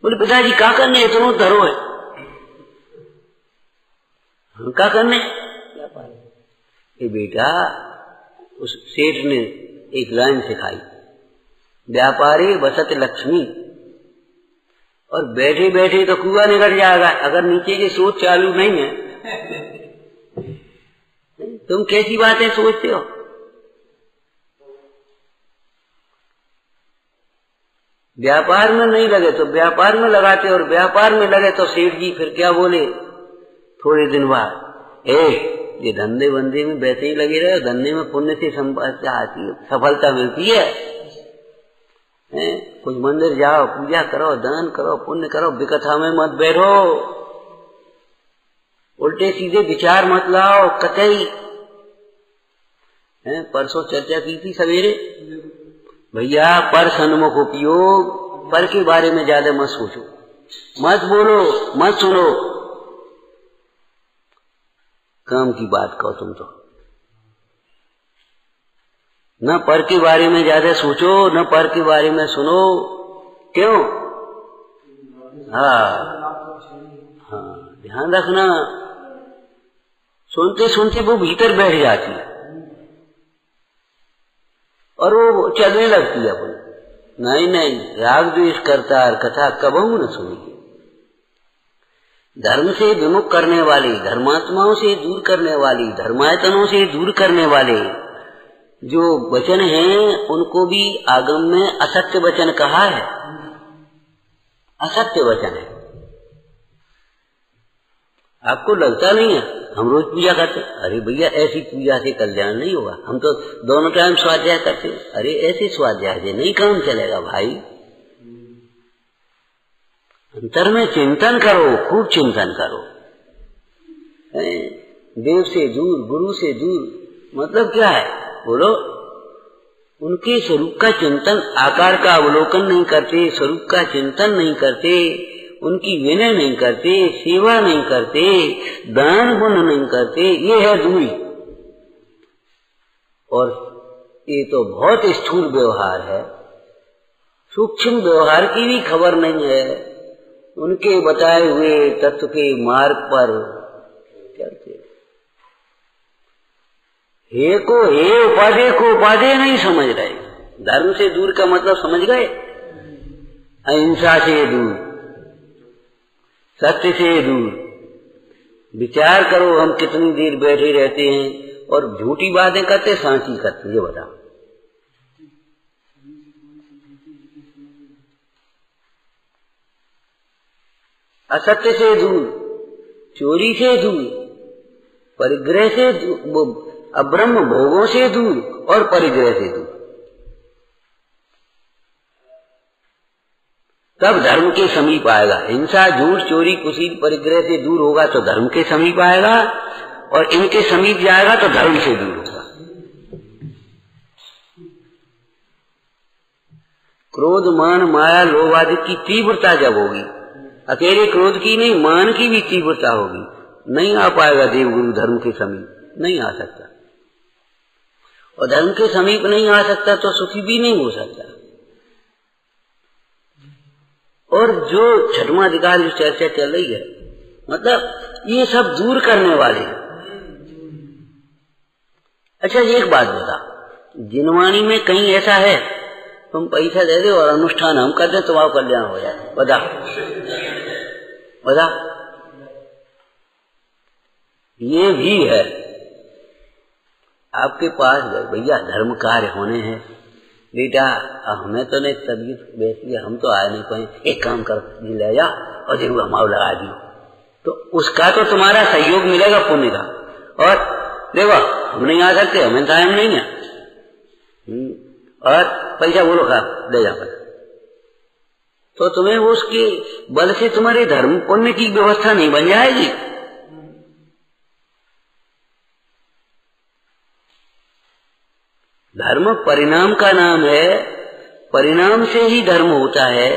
बोले पिताजी क्या करने इतना धरो है, हम क्या करने? ये बेटा उस सेठ ने एक लाइन सिखाई, व्यापारी बसत लक्ष्मी, और बैठे बैठे तो कुआं निकल जाएगा अगर नीचे की सोच चालू नहीं है। तुम कैसी बातें सोचते हो? व्यापार में नहीं लगे तो व्यापार में लगाते, और व्यापार में लगे तो सेठ जी फिर क्या बोले थोड़े दिन बाद, ये धंधे बंधे में वैसे ही लगे रहे, धंधे में पुण्य से आती है, सफलता मिलती है। कुछ मंदिर जाओ, पूजा करो, दान करो, पुण्य करो, विकथा में मत बैठो, उल्टे सीधे विचार मत लाओ कतई। परसों चर्चा की थी सवेरे, भैया पर सन्मुख उपयोग पर के बारे में ज्यादा मत सोचो, मत बोलो, मत सुनो। काम की बात कहो तुम तो। न पर के बारे में ज्यादा सोचो, न पर के बारे में सुनो। क्यों? हाँ, ध्यान रखना। सुनते सुनते वो भीतर बैठ जाती है और वो चलने लगती है अपनी। नहीं, राग द्वेष करता और कथा कबहू न सुनी। धर्म से विमुख करने वाली, धर्मात्माओं से दूर करने वाली, धर्मायतनों से दूर करने वाले जो वचन हैं, उनको भी आगम में असत्य वचन कहा है। असत्य वचन है। आपको लगता नहीं है हम रोज पूजा करते, अरे भैया ऐसी पूजा से कल्याण नहीं होगा, हम तो दोनों टाइम स्वाध्याय करते। अरे ऐसे स्वाध्याय से नहीं काम चलेगा भाई। अंतर में चिंतन करो, खूब चिंतन करो। देव से दूर, गुरु से दूर मतलब क्या है बोलो? उनके स्वरूप का चिंतन, आकार का अवलोकन नहीं करते, स्वरूप का चिंतन नहीं करते, उनकी विनय नहीं करते, सेवा नहीं करते, दान पुण्य नहीं करते, ये है दूरी। और ये तो बहुत स्थूल व्यवहार है, सूक्ष्म व्यवहार की भी खबर नहीं है। उनके बताए हुए तत्व के मार्ग पर चलते। हे को हे, उपाधे को उपाधे नहीं समझ रहे। धर्म से दूर का मतलब समझ गए? अहिंसा से दूर, सत्य से दूर। विचार करो, हम कितनी देर बैठे रहते हैं और झूठी बातें करते, सांची करते। ये बताओ, असत्य से दूर, चोरी से दूर, परिग्रह से दूर, अब्रह्म भोगों से दूर और परिग्रह से दूर। तब धर्म के समीप आएगा। हिंसा, झूठ, चोरी, कुशील, परिग्रह से दूर होगा तो धर्म के समीप आएगा, और इनके समीप जाएगा तो धर्म से दूर होगा। क्रोध, मान, माया, लोभ आदि की तीव्रता जब होगी, अकेले क्रोध की नहीं, मान की भी तीव्रता होगी, नहीं आ पाएगा देवगुरु धर्म के समीप, नहीं आ सकता। और धर्म के समीप नहीं आ सकता तो सुखी भी नहीं हो सकता। और जो छठवां अधिकार जो चर्चा चल रही है, मतलब ये सब दूर करने वाले। अच्छा एक बात बता, जिनवाणी में कहीं ऐसा है तुम पैसा दे दो और अनुष्ठान हम कर दे तुम्हारा कल्याण हो जाए? बता बता। ये भी है आपके पास भैया धर्म कार्य होने हैं, बेटा हमें तो नहीं तबीयत वैसी है, हम तो आ नहीं पाए, एक काम कर ले जा और देखो हमारा लगा दियो, तो उसका तो तुम्हारा सहयोग मिलेगा पुण्य का। और देखो हम नहीं आ सकते, हमें टाइम नहीं है, और पैसा बोलो खा ले जा कर, तो तुम्हें उसके बल से तुम्हारे धर्म पुण्य की व्यवस्था नहीं बन जाएगी। धर्म परिणाम का नाम है, परिणाम से ही धर्म होता है।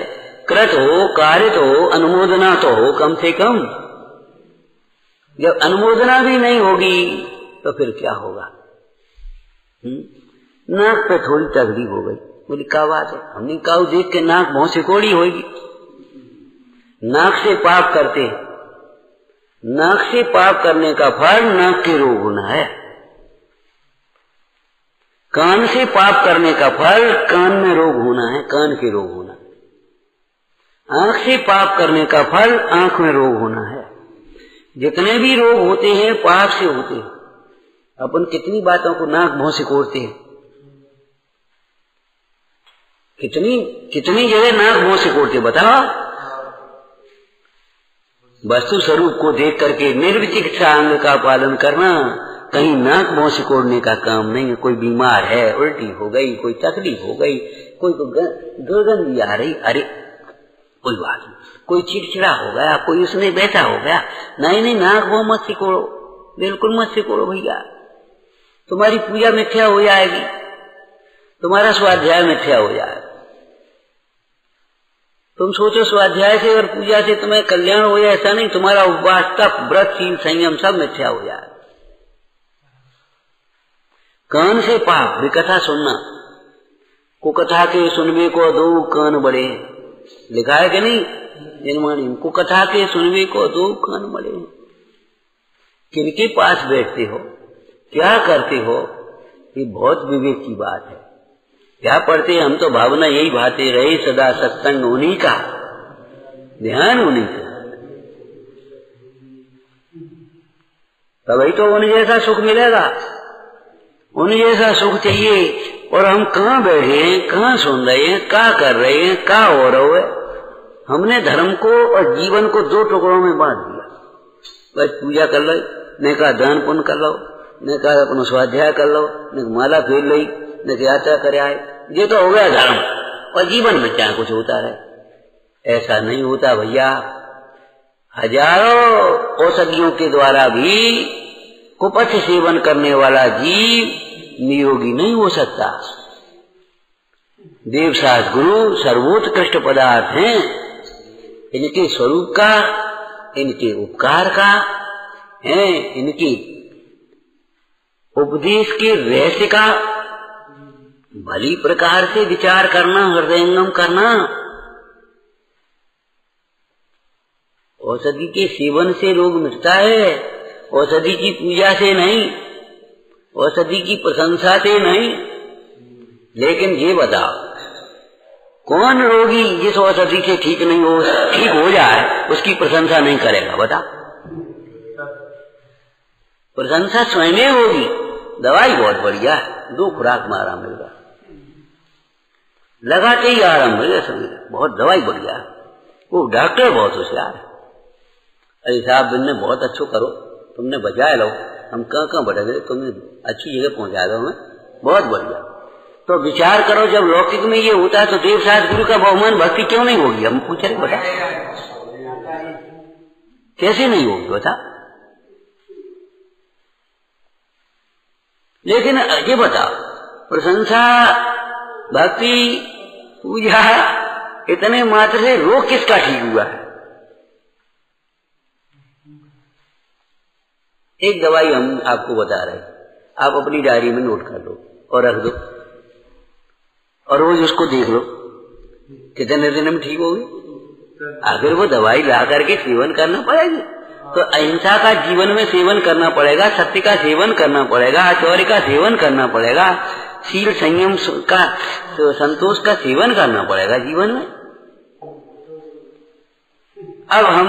कृत हो, कारित हो, अनुमोदना तो हो कम से कम। जब अनुमोदना भी नहीं होगी तो फिर क्या होगा? नाक पे थोड़ी तकलीफ हो गई, बोली क्या बात है, हमने काऊ देख के नाक मुंह से कोड़ी होगी। नाक से पाप करते, नाक से पाप करने का फल नाक के रोग होना है। कान से पाप करने का फल कान में रोग होना है, कान के रोग होना है। आंख से पाप करने का फल आंख में रोग होना है। जितने भी रोग होते हैं पाप से होते हैं। अपन कितनी बातों को नाक मुंह से कोड़ते हैं, कितनी जगह नाक मुंह से कोड़ते, बताओ। वस्तु स्वरूप को देख करके निर्विचिकित्सा अंग का पालन करना, कहीं नाक मुंह से कोड़ने का काम नहीं है। कोई बीमार है, उल्टी हो गई, कोई तकलीफ हो गई, कोई को दुर्गंधी आ रही, अरे कोई बात नहीं, कोई चिड़चिड़ा हो गया, कोई उसमें बैठा हो गया, नहीं नाक मुंह मत सिकोड़ो, बिल्कुल मत सिकोड़ो भैया, तुम्हारी पूजा मिथ्या हो जाएगी, तुम्हारा स्वाध्याय मिथ्या हो जाएगा। तुम सोचो स्वाध्याय से और पूजा से तुम्हें कल्याण हो जाए, ऐसा नहीं। तुम्हारा उपवास तप व्रत शील संयम सब मिथ्या हो जाए। कान से पाप विकथा सुनना, कुकथा के सुनवे को दो कान बड़े, लिखा है कि नहीं जनवाणी में, कुकथा के सुनवे को दो कान बड़े। किनके पास बैठते हो, क्या करते हो, ये बहुत विवेक की बात है। क्या पढ़ते हम तो भावना यही भाते रहे सदा सत्संग उन्हीं का, ध्यान उन्हीं का, तभी तो उन जैसा सुख मिलेगा। उन जैसा सुख चाहिए। और हम कहाँ बैठे हैं, कहाँ सुन रहे हैं, क्या कर रहे हैं, क्या हो रहा है। हमने धर्म को और जीवन को दो टुकड़ों में बांट दिया। बस पूजा कर लो, ने कहा दान पुण्य कर लो, ने कहा अपना स्वाध्याय कर लो, ने माला फेर ली, ने यात्रा कर आए, ये तो हो गया धर्म। और जीवन में क्या कुछ होता है, ऐसा नहीं होता भैया। हजारों औषधियों के द्वारा भी कुपथ सेवन करने वाला जीव निरोगी नहीं हो सकता। देवशास्त्र गुरु सर्वोत्कृष्ट पदार्थ हैं। इनके स्वरूप का, इनके उपकार का है, इनके उपदेश के रहस्य का भली प्रकार से विचार करना, हृदयंगम करना। औषधि के सेवन से रोग मिटता है, औषधि की पूजा से नहीं, औषधि की प्रशंसा से नहीं। लेकिन ये बताओ, कौन रोगी जिस औषधि से ठीक हो जाए उसकी प्रशंसा नहीं करेगा? बता, प्रशंसा स्वयं होगी। दवाई बहुत बढ़िया है, 2 खुराक में आराम मिल गया, लगाते ही आराम मिल गया, समझ बहुत दवाई बढ़िया है। वो डॉक्टर बहुत होशियार है। अरे साहब बिन्ने बहुत अच्छो करो, तुमने बचाए लो, हम कहाँ भटक गए, तुमने अच्छी जगह पहुंचा दो हमें, बहुत बढ़िया। तो विचार करो, जब लौकिक में ये होता है तो देवशास्त्र गुरु का बहुमान भक्ति क्यों नहीं होगी? हम पूछ रहे, बता कैसे नहीं होगी, बता। लेकिन ये बताओ, प्रशंसा भक्ति पूजा इतने मात्र से रोग किसका ठीक हुआ है? एक दवाई हम आपको बता रहे, आप अपनी डायरी में नोट कर लो और रख दो, और रोज उसको देख लो कितने दिन में ठीक होगी। आखिर वो दवाई ला करके सेवन करना पड़ेगी। तो अहिंसा का जीवन में सेवन करना पड़ेगा, सत्य का सेवन करना पड़ेगा, आचौर्य का सेवन करना पड़ेगा, शील संयम का, तो संतोष का सेवन करना पड़ेगा जीवन में। अब हम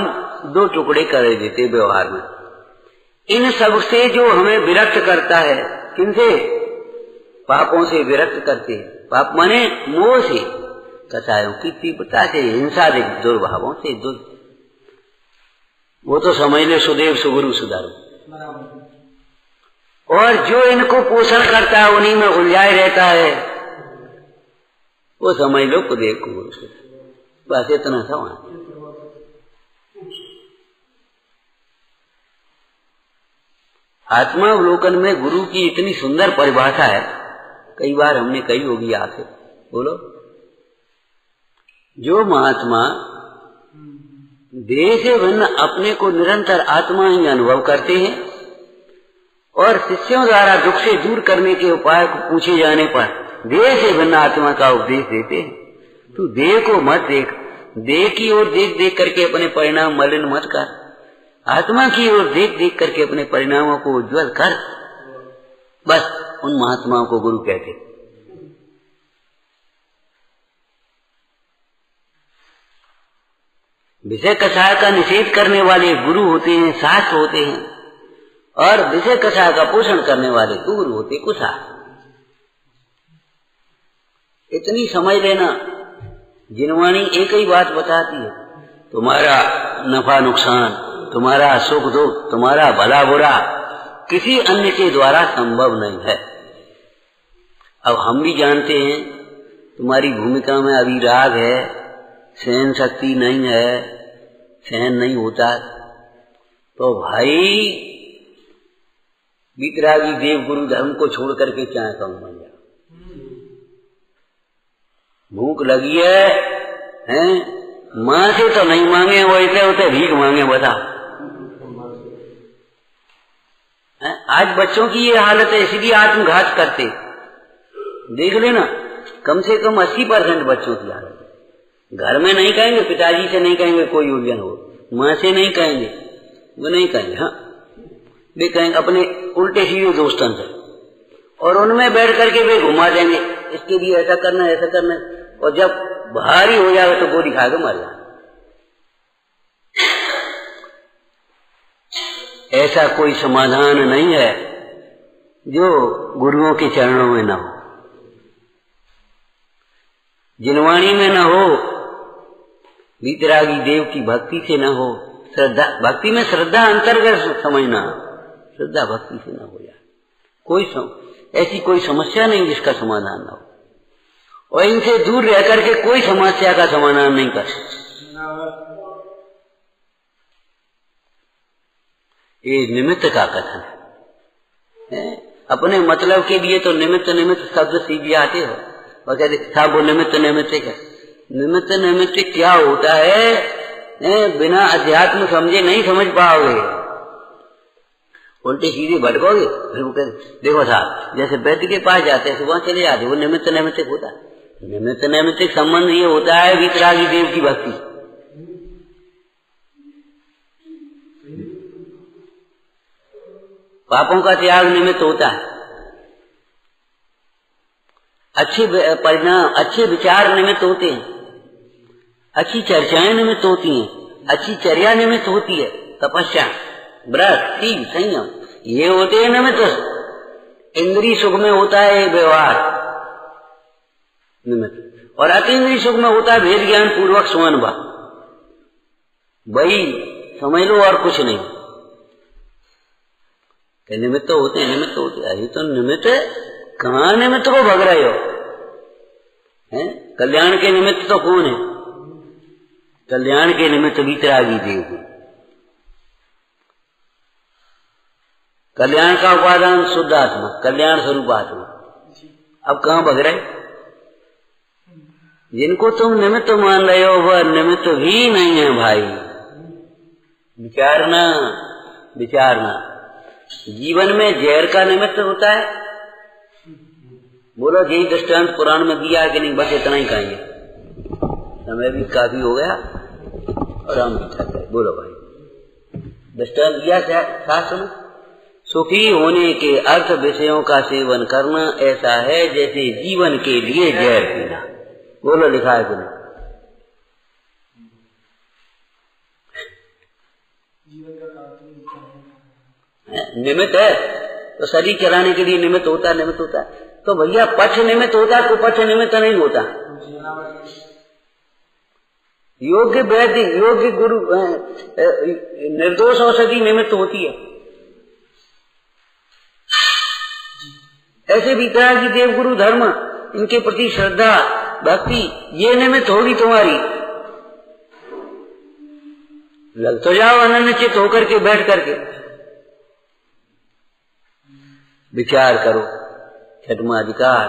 2 टुकड़े कर देते व्यवहार में। इन सब से जो हमें विरक्त करता है, किनसे? पापों से विरक्त करते हैं। पाप माने मोह से, कसायों की तीव्रता से, हिंसा से, दुर्भावों से, वो तो समझ ले सुदेव सुगुरु सुधारू। और जो इनको पोषण करता है, उन्हीं में उलझाए रहता है, वो समझ लो कुदेव कुगुरु। बस इतना था वहां। आत्मावलोकन में गुरु की इतनी सुंदर परिभाषा है, कई बार हमने कही होगी आपसे, बोलो। जो महात्मा देह से भिन्न अपने को निरंतर आत्मा ही अनुभव करते हैं और शिष्यों द्वारा दुख से दूर करने के उपाय को पूछे जाने पर देह से भिन्न आत्मा का उपदेश देते हैं, तू देह को मत देख, देह की ओर देख देख करके अपने परिणाम मलिन मत कर, आत्मा की ओर देख देख करके अपने परिणामों को उज्ज्वल कर। बस उन महात्माओं को गुरु कहते। विषय कषाय का निषेध करने वाले गुरु होते हैं, शास्त्र होते हैं, और विषय कषाय का पोषण करने वाले गुरु होते कुशाय। इतनी समझ लेना, जिनवाणी एक ही बात बताती है, तुम्हारा नफा नुकसान, तुम्हारा सुख दुख, तुम्हारा भला बुरा किसी अन्य के द्वारा संभव नहीं है। अब हम भी जानते हैं तुम्हारी भूमिका में अभी राग है, सहन शक्ति नहीं है, सहन नहीं होता, तो भाई वितरागी देव गुरु धर्म को छोड़ करके चाहे कम बन जा। भूख लगी है माँ से तो नहीं मांगे, वो इतने होते भीख मांगे। बता, आज बच्चों की ये हालत है, इसलिए आत्मघात करते। देख लेना, कम से कम 80% बच्चों की हालत है। घर में नहीं कहेंगे, पिताजी से नहीं कहेंगे कोई उलझन हो, माँ से नहीं कहेंगे, वो नहीं कहेंगे। हाँ, वे कहेंगे अपने उल्टे सीधे दोस्तों से, और उनमें बैठ करके वे घुमा देंगे, इसके लिए ऐसा करना ऐसा करना, और जब भारी हो जाएगा तो गोली खा के मर जाए। ऐसा कोई समाधान नहीं है जो गुरुओं के चरणों में न हो, जिनवाणी में न हो, वीतरागी देव की भक्ति से न हो। श्रद्धा, भक्ति में श्रद्धा अंतर्गत समझना, श्रद्धा भक्ति से न हो जाए। ऐसी कोई समस्या नहीं जिसका समाधान न हो, और इनसे दूर रह करके कोई समस्या का समाधान नहीं कर सकते। ये निमित्त का कथन है। अपने मतलब के लिए तो निमित्त निमित्त शब्द सीधे आते हो, और कहते साहब वो निमित्त निमित्त क्या, निमित्त निमित्त क्या होता है, बिना अध्यात्म समझे नहीं समझ पाओगे, उल्टे सीधे भटकोगे। फिर वो कहते देखो साहब, जैसे वैद्य के पास जाते हैं सुबह चले जाते, वो निमित्त नैमित्तिक होता है। निमित्त नैमित्तिक संबंध ये होता है वीतरागी देव की भक्ति। पापों का त्याग निमित्त होता है, अच्छे परिणाम, अच्छे विचार निमित्त होते हैं, अच्छी चर्चाएं निमित्त होती हैं, अच्छी चर्या निमित्त होती है, तपस्या, व्रत, शील, संयम, ये होते हैं निमित्त। इंद्रिय सुख में होता है व्यवहार निमित्त, और अतीन्द्रिय सुख में होता है भेद ज्ञान पूर्वक सुअनुभव। वही समझ लो और कुछ नहीं। निमित्त होते हैं, निमित्त होते हैं। अरे तो निमित्त कहाँ निमित्त को भग रहे हो, हैं? कल्याण के निमित्त तो कौन है? कल्याण के निमित्त वीतरागी देव। कल्याण का उपादान शुद्ध आत्मा, कल्याण स्वरूप आत्मा। अब कहाँ भग रहे? जिनको तुम निमित्त मान रहे हो वह निमित्त भी नहीं है भाई। विचारना, विचारना। जीवन में जहर का निमित्त होता है। बोलो यही दृष्टांत पुराण में दिया है कि नहीं? बस इतना ही कहेंगे, समय भी काफी हो गया और हम भी थक गए। बोलो भाई, दृष्टांत दिया शास्त्र में। सुखी होने के अर्थ विषयों का सेवन करना ऐसा है जैसे जीवन के लिए जहर पीना। बोलो लिखा है कि नहीं? निमित्त है तो शरीर चलाने के लिए निमित्त होता है, निमित्त होता है। तो भैया पक्ष निमित्त होता है, कुपक्ष निमित्त नहीं होता। योग्य वैद्य, योग्य गुरु, निर्दोष औषधि निमित्त होती है। ऐसे वीतरागी देव गुरु धर्म, इनके प्रति श्रद्धा भक्ति, ये निमित्त होगी तुम्हारी। लग तो जाओ अनन्य चित्त होकर के, बैठ करके विचार करो। छठवां अधिकार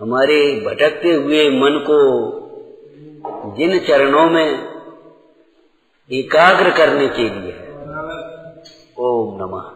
हमारे भटकते हुए मन को जिन चरणों में एकाग्र करने के लिए है। ओम नमः।